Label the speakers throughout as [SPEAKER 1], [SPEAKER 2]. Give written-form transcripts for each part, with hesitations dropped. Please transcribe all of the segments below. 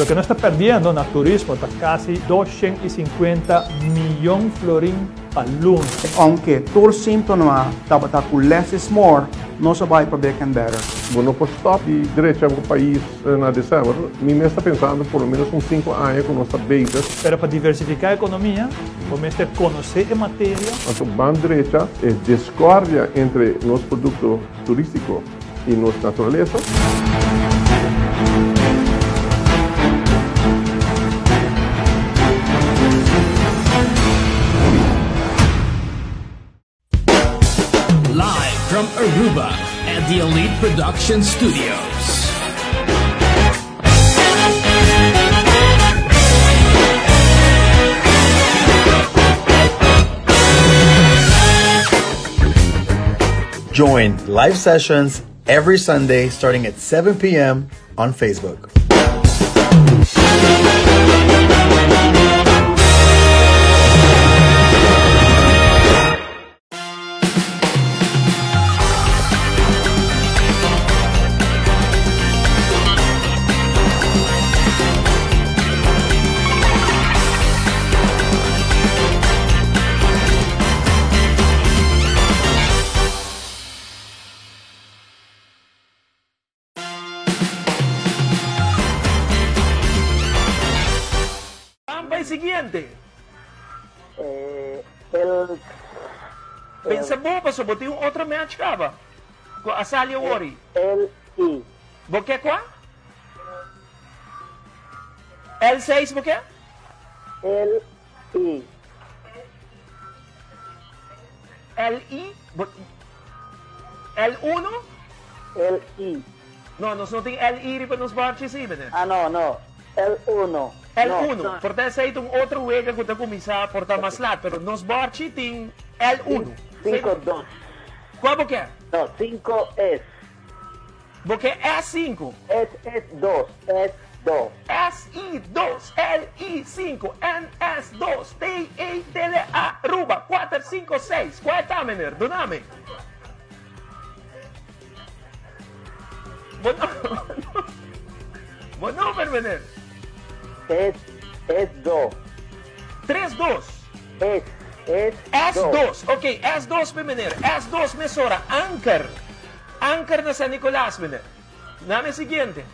[SPEAKER 1] lo que no está perdiendo en el turismo está casi 250 millones de florins al lunes.
[SPEAKER 2] Aunque todo simples não é, less is more, não se vai para bem better.
[SPEAKER 3] Bueno, por stop de derecha para o país na dezembro, mim está pensando por lo menos uns 5 anos com nossa base.
[SPEAKER 1] Pero para diversificar a economia, vamos ter conhecer a matéria.
[SPEAKER 3] A banda derecha é discórdia entre nosso produto turístico e nossa natureza.
[SPEAKER 4] Live from Aruba at the Elite Production Studios.
[SPEAKER 5] Join live sessions every Sunday starting at 7 p.m. on Facebook.
[SPEAKER 6] Siguiente. Pensa bom, pastor, botei outro match cava. Com a Salia Wari.
[SPEAKER 7] L-I.
[SPEAKER 6] Boquê qual? L6 boquê?
[SPEAKER 7] L-I.
[SPEAKER 6] L-I? L1?
[SPEAKER 7] L-I.
[SPEAKER 6] Não, nós não tem L-I para nos barcos aí, né?
[SPEAKER 7] Ah, não. L1.
[SPEAKER 6] L1.
[SPEAKER 7] No.
[SPEAKER 6] Portanto, aí tem outro wega que está começar a portar mais lado, pero nos barcos tem L1.
[SPEAKER 7] 5-2.
[SPEAKER 6] Qual boquê?
[SPEAKER 7] No, 5S.
[SPEAKER 6] Boquê S5.
[SPEAKER 7] S2. S2.
[SPEAKER 6] SI2, LI5, NS2, TETLA, Aruba, 456. Qual é a menor? Do nome? Bom número, menor.
[SPEAKER 7] S2.
[SPEAKER 6] 32.
[SPEAKER 7] S2.
[SPEAKER 6] S2, ok, S2, menor. S2, mesora, Anchor. Anchor na San Nicolás, menor. Nome seguinte.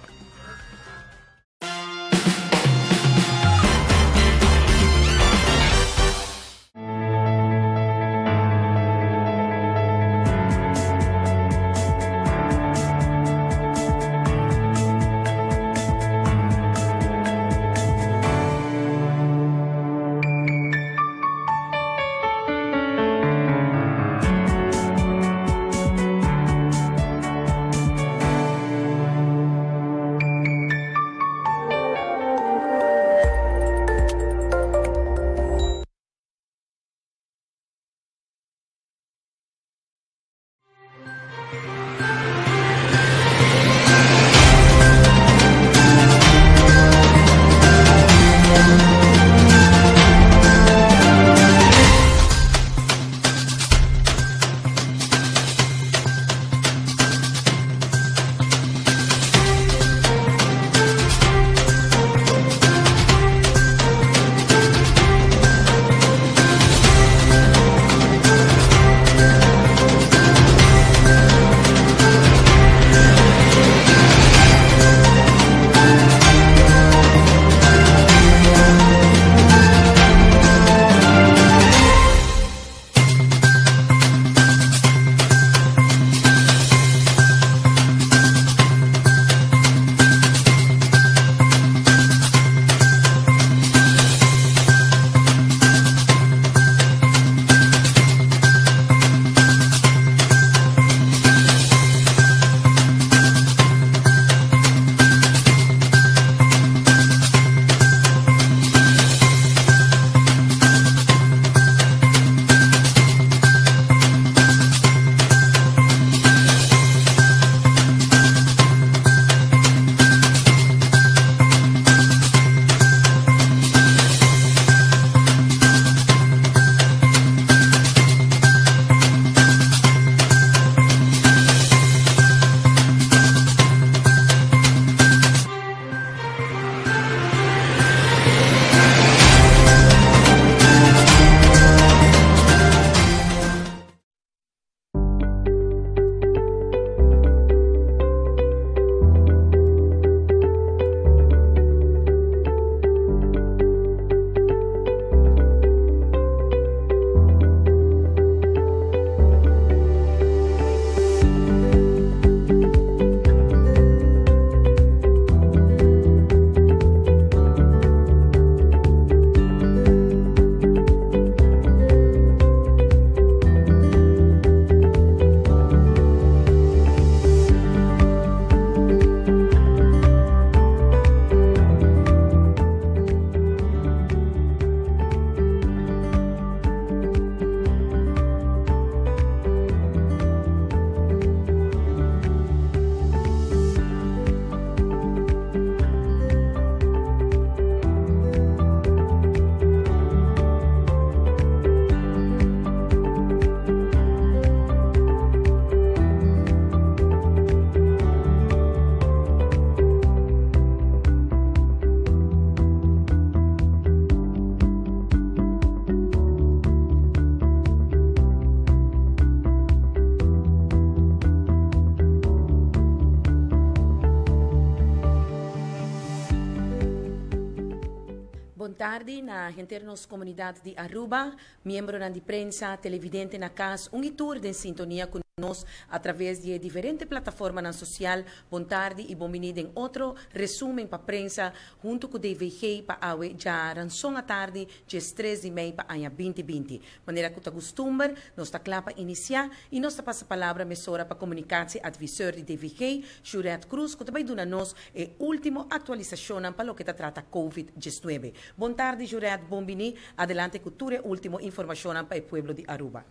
[SPEAKER 8] tarde na gente nos comunidade de Aruba, membro na de prensa, televidente na casa, tour de sintonia com nós através de diferentes plataformas na social. Bom tarde e bom-vindo em outro resumo para a prensa junto com o DVG para a já ranção à tarde, dia 3 de maio para a 2020. Maneira que está costumar, nós está clapa iniciar e nós está passa a palavra mesora para comunicar-se advisor de DVG, Juret Cruz, que também dona nós a última atualização para o que trata COVID-19. Bom tarde, Juret, bom-vindo. Adelante com toda a última informação para o povo de Aruba.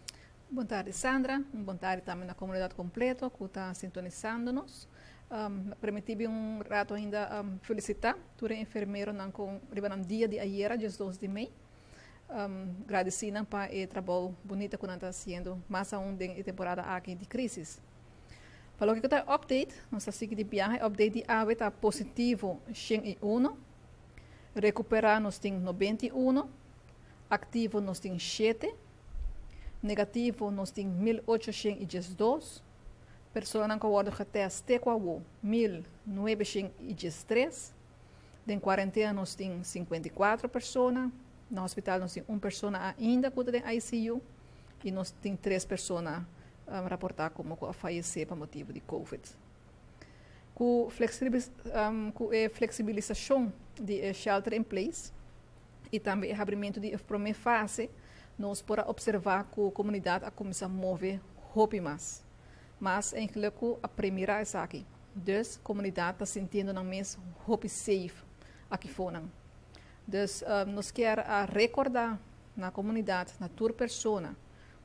[SPEAKER 9] Boa tarde, Sandra. Boa tarde também na comunidade completa que está sintonizando-nos. Permiti-me rato ainda felicitar todos os enfermeiros no dia de ayer, dia 2 de maio. Agradecendo para o trabalho bonito que está fazendo, mais ainda na temporada aqui de crise. Para o que está update, nossa seguinte de viagem, update de AVE está positivo 101, recuperar nós tem 91, ativo nós tem 7, negativo nós tem 1812, pessoas que foram testadas com 1913, em quarentena nós tem 54 pessoas, no hospital nós tem uma pessoa ainda que está em ICU e nós tem 3 pessoas reportadas como falecer por motivo de COVID. Com flexibilização de shelter in place e também o abrimento de primeira fase, nós podemos observar que a comunidade começa a mover roupa mais. Mas, em que a primeira é aqui. Então, a comunidade está sentindo na mesma roupa safe aqui fora. Então, nós queremos recordar na comunidade, na tua pessoa,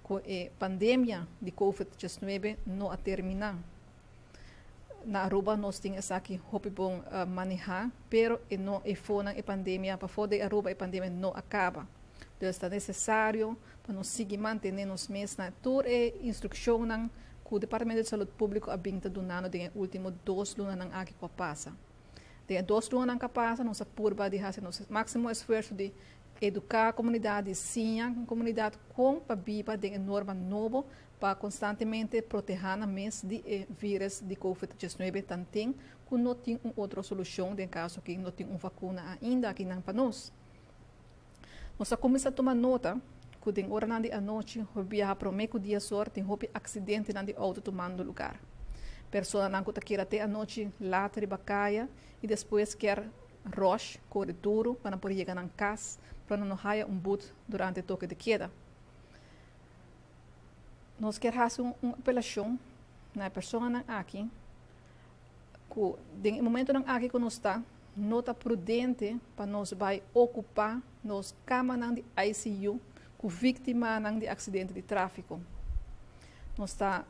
[SPEAKER 9] que a pandemia de COVID-19 não a terminar. Na Aruba, nós temos aqui roupa bom manejar, pero não é fora a pandemia, para fora da Aruba, a pandemia não acaba. Então, está necessário para nós seguir mantendo os mesmos na toda a instrução que o Departamento de Saúde Pública a binta do ano de último 2 lunas aqui que passa. De 2 lunas que passa, nós apurba de fazer nosso máximo esforço de educar a comunidade, sim, a comunidade com a biba de norma nova para constantemente proteger na mesa de vírus de COVID-19 também que não tem outra solução em caso que não tem uma vacuna ainda aqui não para nós. Nós começamos a tomar nota que tem hora na noite, viajar para o meio dia sorte, tem acidente na auto tomando lugar. Pessoa não quer até a noite lá de bacaia e depois quer rush, corre duro para poder chegar na casa, para não haja boot durante o toque de queda. Nós queremos fazer uma apelação na pessoa aqui, que no momento aqui que nós está, nota prudente para nós vai ocupar nos camas de ICU com vítima de acidente de tráfico. Nós está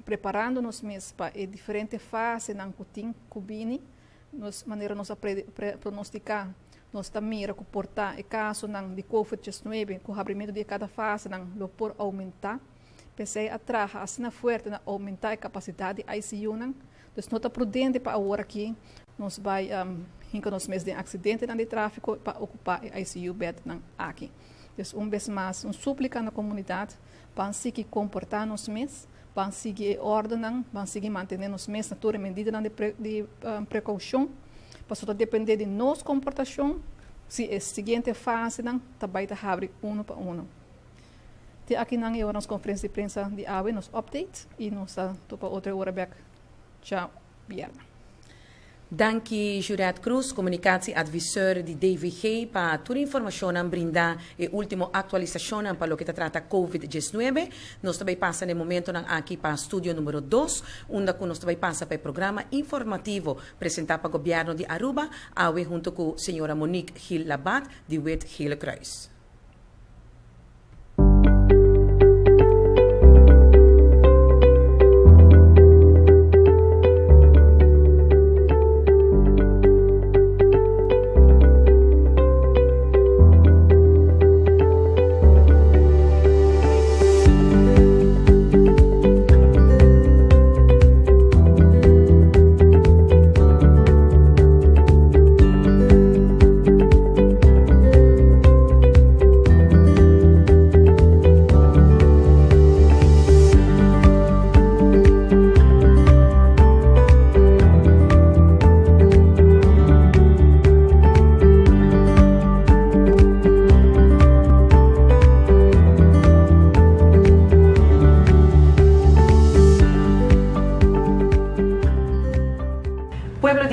[SPEAKER 9] preparando-nos mesmo para a diferente fase na cutim cubini, nos maneira nós pronosticar, nós também reportar o caso de COVID-19 com o abrimento de cada fase não por aumentar, pensei atrás assim forte na aumentar a capacidade de ICU não, então não está prudente para agora aqui nós vai nos meses de acidente de tráfico para ocupar a ICU bed aqui. Então, vez mais, súplica na comunidade para seguir comportar nos meses, para seguir ordem, para seguir manter nos meses na toda medida de precaução, para depender de nossa comportação, se a seguinte fase também está abre um para um. Aqui não é a nossa conferência de prensa de AWE, nos update e nós estamos para outra hora back. Tchau, viernes.
[SPEAKER 8] Danke, Juret Cruz, comunicatie advisor de DVG, para toda a informação brindar a última atualização para o que trata COVID-19. Nós também passamos no momento aqui para o estúdio número 2, onde nós também passamos para o programa informativo apresentado para o governo de Aruba, junto com a senhora Monique Gil Labat, de Wet Gil Kruis.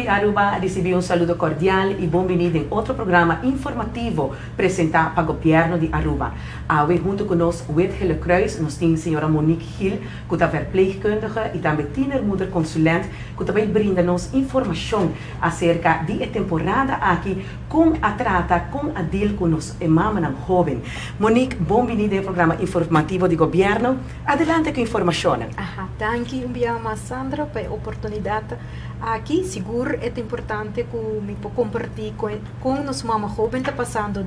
[SPEAKER 8] de Aruba recibe un saludo cordial y bienvenido en otro programa informativo presentado para el gobierno de Aruba. Hoy junto con nosotros, Wit Hille Kruis, nos tiene señora Monique Gil, que es verpleegkundige y también tienermoeder consulent, que también brinda-nos información acerca de la temporada aquí con a trata, con a deal con los mamas joven. Monique, bienvenida al programa informativo de gobierno. Adelante con información.
[SPEAKER 10] Ajá, gracias, Sandra, por la oportunidad. Aqui, seguro, é importante que me compartilhe com os mamas jovens que estão passando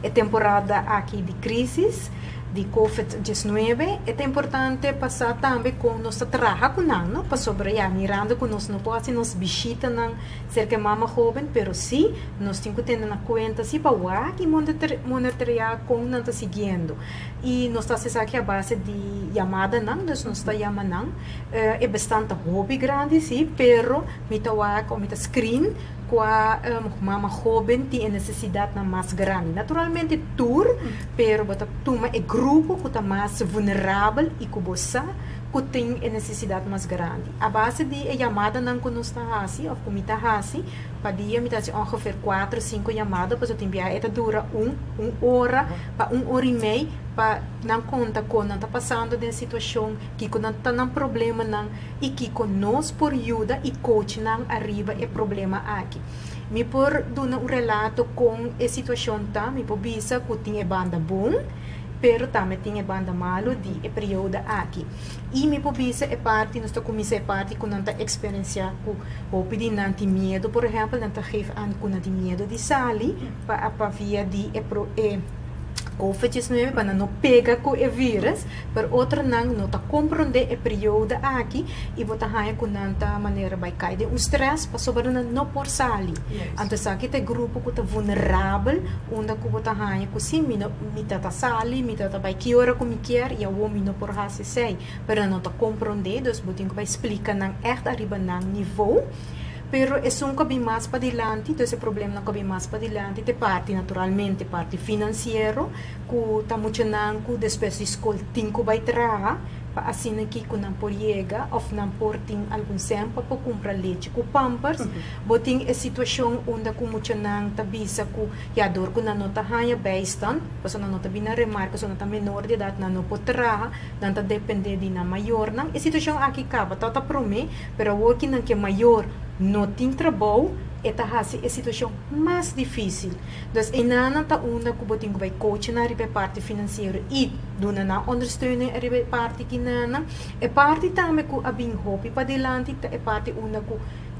[SPEAKER 10] a temporada aqui de crise de Covid-19. É importante passar também com nossa trabalho com nós, para sobreviver, mirando com nós não pode nos visita não cerca mama jovem, pero sim nós temos que ter na conta se para o que monitorear com não está seguindo e nós está se aqui a base de chamada não, nós está chamando não é bastante hobby grande sim, pero me tá com me tá screen com a mama jovem tem necessidade na mais grande. Naturalmente tour, pero bota toma é grupo que está mais vulnerável e que você que tem necessidade mais grande. A base de chamada não que nós está assim, ou como está assim, para dia me dá ongeveer 4, 5 chamadas, para enviar esta dura uma hora, para 1 hora e meia, para não conta com não está passando de situação que não está num problema não e que nós por ajuda e coach não arriba é problema aqui. Me por dar relato com a situação tá, me por bisa que tem banda bom, pero também tem banda malo de período aqui. E me por bisa é parte nós começa é parte com não experiência com pedir não tem medo, por exemplo, não geef aan com não tem medo de sair para via de Covid-19 para não pegar com o vírus, para outra não está compreender o período aqui e botar aí com tanta maneira vai cair de stress para sobre não por sair. Então aqui tem grupo que está vulnerável, onde que botar aí com sim me tá sair, me tá vai que hora como quer e o homem não por raça sei, para não está compreender, dus botinho vai explicar não echt arriba não nível. Pero é um caminho mais para adiante, então esse problema não cabe mais para adiante, tem parte naturalmente, parte financeiro, que está muito não, que depois de escola tem que vai trabalhar, para assim aqui que não pode chegar, ou não pode ter algum tempo para comprar leite com pampers, botem a situação onde que muito não está bisa que a dor que não está ganha bastante, porque não está bem na remarca, não está menor de idade, não pode trabalhar, não está depender de na maior, não, a situação aqui acaba, está para mim, pero o que não que é maior não tem trabalho, esta é a situação mais difícil. Então, em nana tá onda que botinho vai coach na ribe parte financeira e dona na ondersteuning a ribe parte que nana, é parte também que a bem hobby para delante, é parte onda que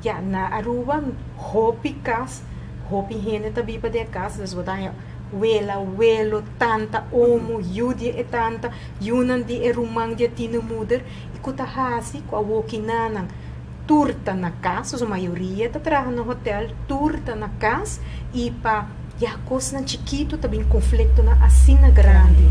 [SPEAKER 10] já na Aruba hobby cas, hobby hene também para de casa, das botar welo, tanta, omo, judia e tanta, yunan di erumang dia tino muder, e que tá hasi com a walking nana. Turta na casa, a maioria está trabalhando no hotel, turta na casa e para a coisa chiquito também conflito na assina grande.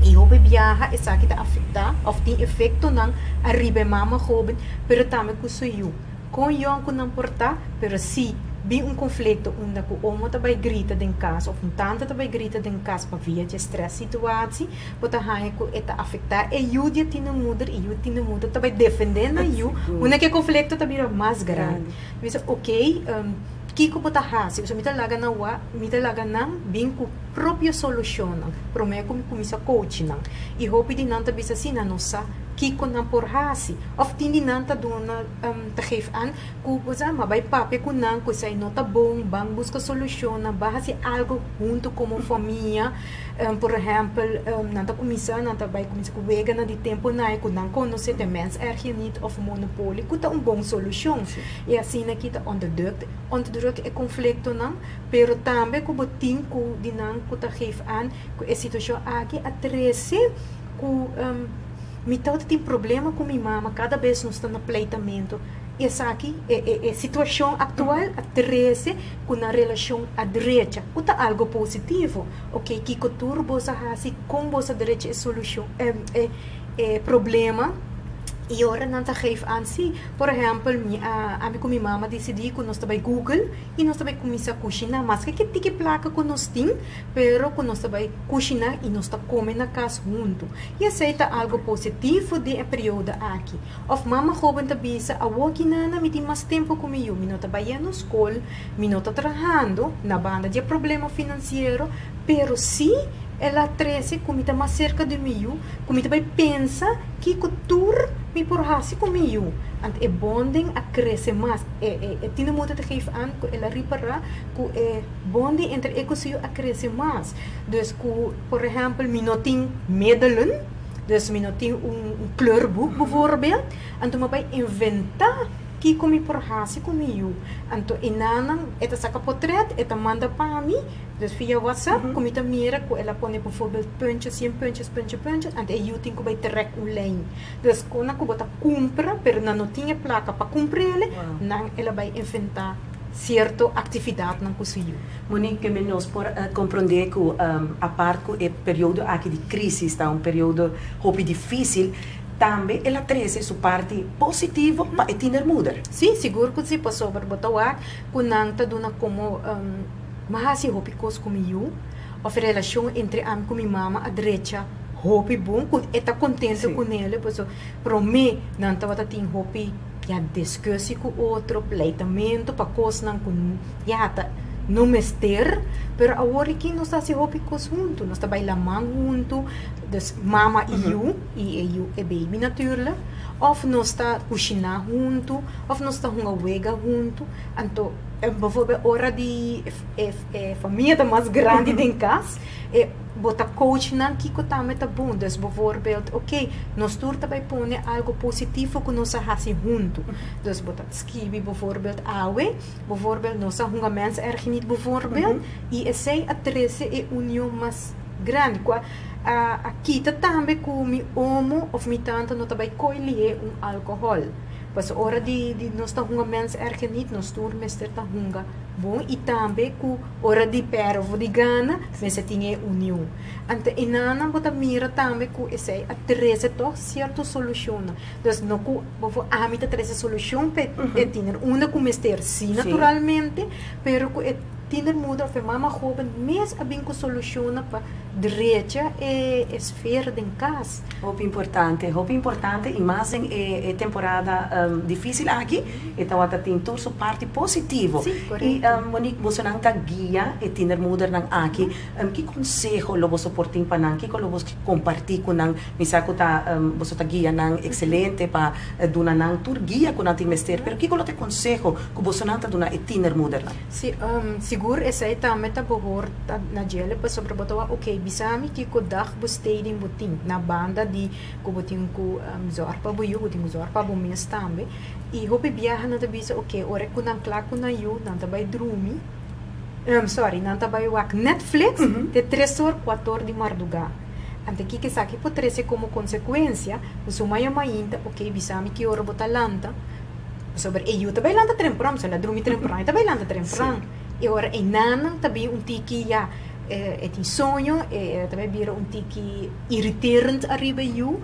[SPEAKER 10] E o viaja é só que está afetar, ou tem efeito não arriba mama jovem, pero também com sou eu. Com eu que não portar, pero se bem conflito onde o homem também grita dentro casa, ou tanta também grita dentro casa para via de estresse situação, porque que está afetar e eu de tina muda e eu tina muda também defendendo eu, onde que conflito também é mais grande. Mas ok, Kiko bota hasi, so mita laga na bem com própria solução, para mim como começa coaching, e hope de não bisa sina nossa Kiko não por hasi, of tindi não tá dona tá geef aan, kusa mabay papi ko não, kusa não tá bom, bang busca solução, bahasi algo junto como família, por exemplo, não tá começa, não tá vai começa com vega na de tempo na, ku não conhece de mens erg niet of monopólio, ku tá bom solução, e assim aqui tá onderdrukt é conflito não, pero também ku botin ku dinang ku tá geef aan, ku é situação aqui a 13 ku Mitad tem problema com minha mama, cada vez nós estamos no pleitamento. Essa aqui é a situação atual, a 13, com a relação à direita. Uta algo positivo. Ok, que turbo sa hasi, com a direita é solução, é problema. E ora não tá geef aan si. Por exemplo, a minha mama decidiu que nós também Google e nós também começar a cozinhar, mas que tique placa que nós tem, pero que nós também cozinhar e nós tá comer na casa junto. E aceita algo positivo de período aqui. Of mama joven tá bisa a woki nana me tem mais tempo comigo, me não tá vai na escola, me não tá trabalhando na banda de problema financeiro, pero si ela 13 comita mais cerca de mim, comita vai pensa que cultura me porrasi comigo. And e bonding a crescer mais. Tiene muito te geef aan, ela repara que bonding entre ecosio a crescer mais. Dus, por exemplo, me não tem middelen, dus me não tem kleurboek bijvoorbeeld, en toen me vai inventar que comi porrasi comigo. Então, inanan, esta saca portret, esta manda para mim, dus via WhatsApp, comita mira, que ela põe, bijvoorbeeld, puntjes, 100 puntjes, en eu tenho que vai trek lijn. Dus, quando eu bota compra, pero não tinha placa para comprar ele, não, ela vai inventar certa atividade na cozinha.
[SPEAKER 8] Monique, que nós por compreender que a parte que é período aqui de crise, está período hobby difícil, também ela traz sua parte positiva para ter muda.
[SPEAKER 10] Sim, seguro que se passou por botar quando está dando como mas hobby cos comigo, a relação entre a minha mama a direita hobby bom, está contente com ele, pois para mim não estava tendo hobby já discussão com outro, pleitamento para coisas não com já tá não mester, pero agora que nós está se hobby cos junto, nós está bailando junto, dus mama e eu é baby natuurlijk, of nós está cozinhar junto, of nós está wega junto, então bijvoorbeeld hora de família tá mais grande em casa, botar coach na que também tá bom, dus bijvoorbeeld, ok, nós tour também põe algo positivo que nós fazemos junto, dus botar skibi bijvoorbeeld awe, bijvoorbeeld nós hunga mens erg niet bijvoorbeeld, e essa a 13 é união mais grande, aqui tá também com mi omo of mi tante não também colher álcool. Pas hora de nós tá hunga mens erg niet, nós tour mester tá hunga bom e também com hora de pervo de gana, mas tinha união. Ante inana bota mira também com essa a 13 toch certo solução. Dus no ku bovo a mita 13 solução pe tinha uma com mester sim naturalmente, pero com tinder muda fe mama joven mes a binco soluciona para direita esfera de casa.
[SPEAKER 8] Hope importante e mais em temporada difícil aqui, então a tem toda sua parte positiva. E Monique você não tá guia e tinder muda nang aqui, que conselho lo você portim para nang, que lo você compartilhar com nang, misako tá você tá guia nang excelente para dona nang tur guia com nang mester, pero que lo te conselho que você não tá dona e tinder muda lá.
[SPEAKER 10] Seguro essa aí também tá behoort na gele para sobre botar ok bisami que ko dag besteding boting na banda de ko boting ko zorpa boyu boting zorpa bo mes também e hope viaja na tabisa ok ora ko nang klak ko na yu nang tabay drumi nang tabay wak Netflix de 3 horas 4 horas de madrugada. Ante que saki po 13 como consequência sumaya mainta ok bisami que ora botalanta sobre eu também lanta temprano se la drumi temprano também lanta temprano e ora e nana também tiki ja tem sonho também vira tiki irriterend arriba eu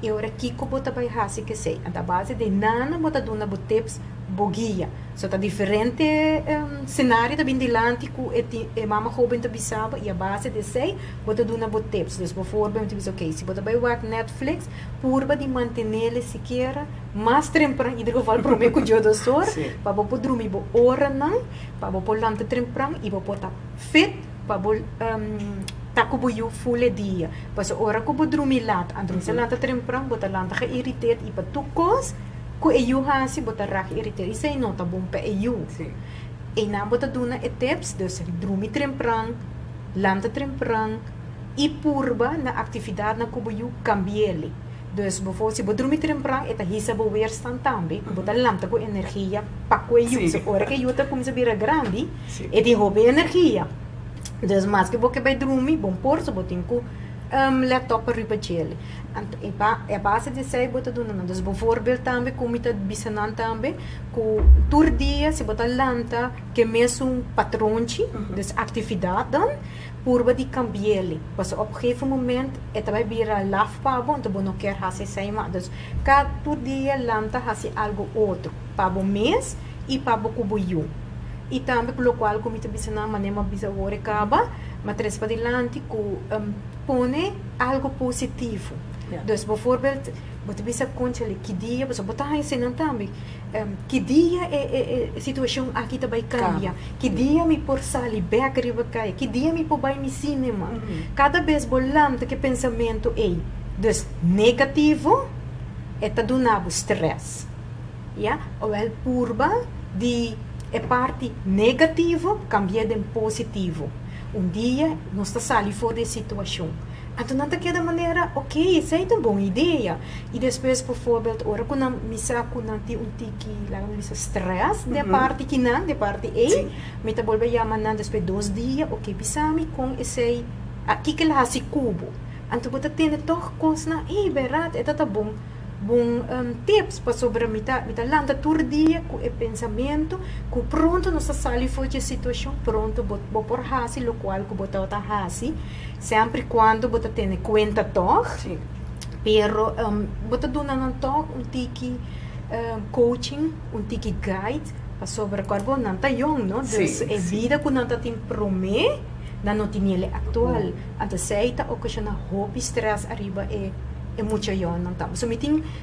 [SPEAKER 10] e ora kiko bota vai hasi que sei a base de nana bota dona botips bogia so tá diferente cenário também de lântico e mama joven também sabe e a base de sei bota dona botips dus bijvoorbeeld diz ok se bota vai work Netflix purba de manter sequer mais temprano, em geval para mim que eu dou para vou dormir bo hora não, para vou pôr lanta temprano e vou botar fit para vou tá com o full dia, para hora que vou dormir lata, então se lanta temprano botar lanta que irritate e para tu cos que eu hasi botar rak irritate, isso aí não tá bom para eu. E na botar duna tips, dus dormir temprano, lanta temprano e purba na atividade na que eu cambiele. Dus bijvoorbeeld, se você dormir temprano, eta hisa bo weerstand também, botar lanta com energia para que eu, se ora que eu tá começa a virar grande, e tem hobby energia. Dus mas que você vai dormir, bom por so botin com laptop riba gele. E base de sei botar duna, dus bijvoorbeeld também como ita bisanan também, com tur dia se botar lanta que mesmo patronchi, dus atividade dan purba de cambiarle. Mas op een gegeven moment, het vai virar lafpabo, então não quer fazer sem mais. Dus, cada dia lanta fazer algo outro. Pabo mês e pabo cubuyu. E também, pelo qual, como eu disse, na maneira bisa ore acaba, mas tres para adelante, pone algo positivo. Dus bijvoorbeeld, wat bisa conchele, que dia, você botar aí senão também, que dia a situação aqui também cambia, que dia me por sali, beca riba cai, que dia me por vai me cinema. Cada vez bolante que pensamento é, dus negativo, é do nabo stress, ja, ou é purba de a parte negativa cambia de positivo. Dia nós está sali fora de situação. Então, não está de maneira, ok, isso é uma boa ideia. E depois, por exemplo, ora quando eu me saco stress, de parte que não, de parte A, me está voltando a chamar depois 2 dias, ok, pisami com esse, aqui que lá se cubo. Então, você tem toch coisas, verdade, é bom. Tips para sobre mita landa tur dia com o pensamento que pronto nossa sali foi de situação pronto vou por hasi lo qual que botar outra hasi sempre quando botar tem conta toch pero botar dona não toch tiki coaching tiki guide para sobre corpo não tá young no dus é vida que não tá tem promê na notinha atual até seita ocasiona hope stress arriba é mucho yon não estamos. So,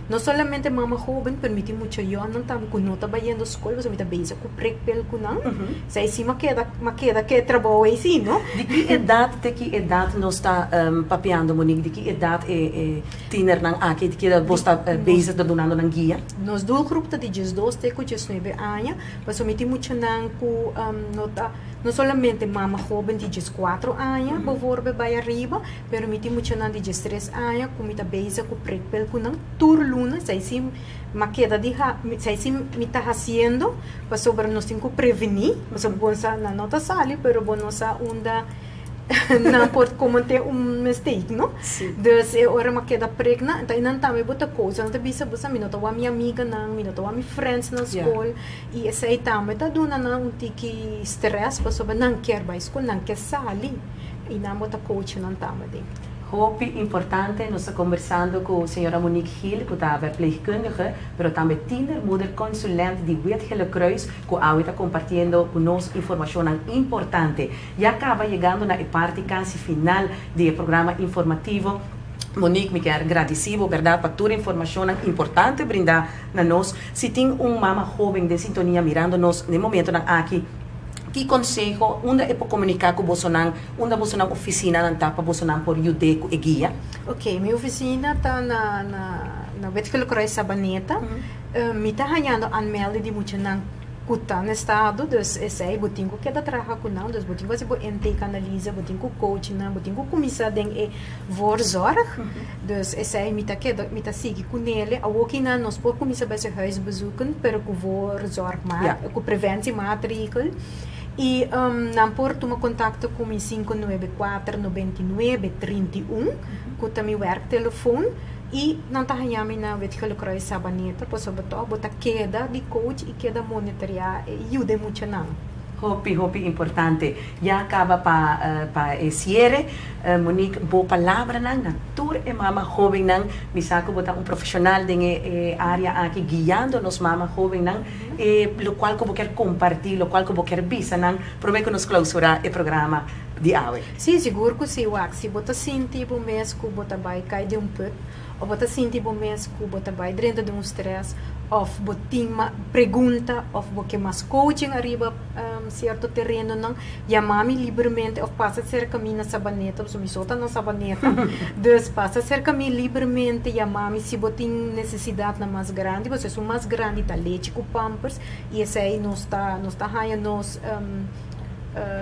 [SPEAKER 10] não somente mama jovem, permite mucho yon não estamos. Quando não está indo à escola, você está bem com prekpel com não. Sai sim, maqueda que trabalho aí sim, não?
[SPEAKER 8] De que idade nós está papeando, Monique? De que idade é tiner nang aqui? De que idade você está bem donando nang guia?
[SPEAKER 10] Nós do grupo tá de 12 até 19 anos, mas eu meti muito nang com não somente mama jovem de 4 anos, por favor, vai arriba, pero meti muito nang de 3 anos, com mita bem com prekpel com não turluna, sai sim maqueda de sai sim me está fazendo, para sobre nós temos que prevenir, mas bom sa na nota sali, pero bom nossa onda não pode cometer mistake, não? Dus ora maqueda pregna, então não também bota coisa, não te bisa bosa me nota minha amiga não, me nota minha friends na escola e essa aí também tá dona não tiki stress, para sobre não quer vai escola, não quer sali e não bota coach não também.
[SPEAKER 8] Hope importante, nós estamos conversando com a senhora Monique Hill, que é verpleegkundige, mas também moeder consulente de Wet Gele Kruis, que está compartilhando conosco informação importante. E acaba chegando na parte quase final do programa informativo. Monique, me quero agradecer, verdade, por toda a informação importante brindar a nós. Se tem mama jovem de sintonia mirando-nos no momento aqui, que conselho, onde é para comunicar com você, onde você na oficina não está para você por Yudeco e guia?
[SPEAKER 10] Ok, minha oficina está na Wet Gele Kruis Sabaneta. Me está ganhando anmelde de muito não kuta no estado, dus esse botinho que da trabalha com não, dus botinho você pode intake analisa, botinho coach não, botinho começar den voorzorg, dus esse me tá seguir com ele, a ook na nós por começar bij zijn huis bezoeken, pero com voorzorg maar, com preventiemaatregel. E não por tomar contato com o 594 99 31, com o meu werktelefoon. E não está ganhando na Wet Gele Kruis Sabaneta, por sobretudo, botar queda de coach e queda monitorar e ajuda muito não.
[SPEAKER 8] Hopi importante. Já acaba para cierre, Monique, boa palavra na tour e mama jovem nang, me saco botar profissional de área aqui guiando nos mama jovem nang, lo qual que eu quero compartilhar, lo qual que eu quero bisa nang, prometo nos clausurar o programa de hoje.
[SPEAKER 10] Sim, seguro que sim, se botar sentir o mês que botar vai cair de put, ou botar sentir o mês que botar vai dentro de stress, ou botar uma pergunta, ou botar mais coaching arriba certo terreno não, chamar-me livremente, ou passa a ser caminho na sabaneta, ou me solta na sabaneta, dus passa a ser caminho livremente, chamar-me se botar necessidade na mais grande, você é mais grande, tá leite com pampers, e esse aí não está ganhando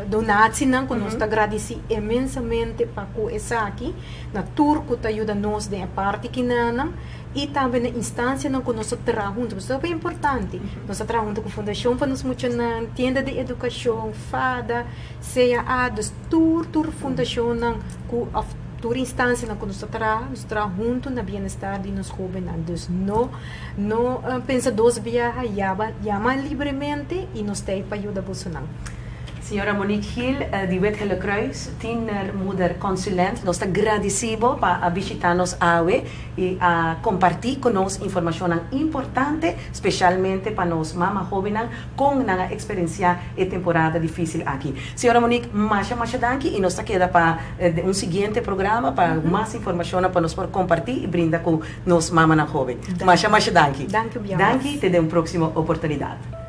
[SPEAKER 10] donatie não, que nós agradecemos imensamente para que essa aqui, na tour que ajuda nós de parte que não, e também na instância não que nós trabalhamos juntos, isso é bem importante. Nós trabalhamos com a Fundação para nos funcionar, tienda de educação, fada, CAA, tour fundação não, com a tour instância não que nós trabalhamos juntos na bem-estar de nos jovens, então não pensa 2 viagens, chama livremente e nos tem para ajudar você não.
[SPEAKER 8] Senhora Monique Gil, de Wet Hele Kruis, tienermoeder consulent, nós está agradecido para visitar-nos e a compartilhar conosco informação importante, especialmente para nós mama jovem com a experiência e temporada difícil aqui. Senhora Monique, mais danke e nós queda para seguinte programa para mais informação para nós compartilhar e brindar com nós mama jovem. Mais danke.
[SPEAKER 10] Danke,
[SPEAKER 8] Danke, te dê uma próxima oportunidade.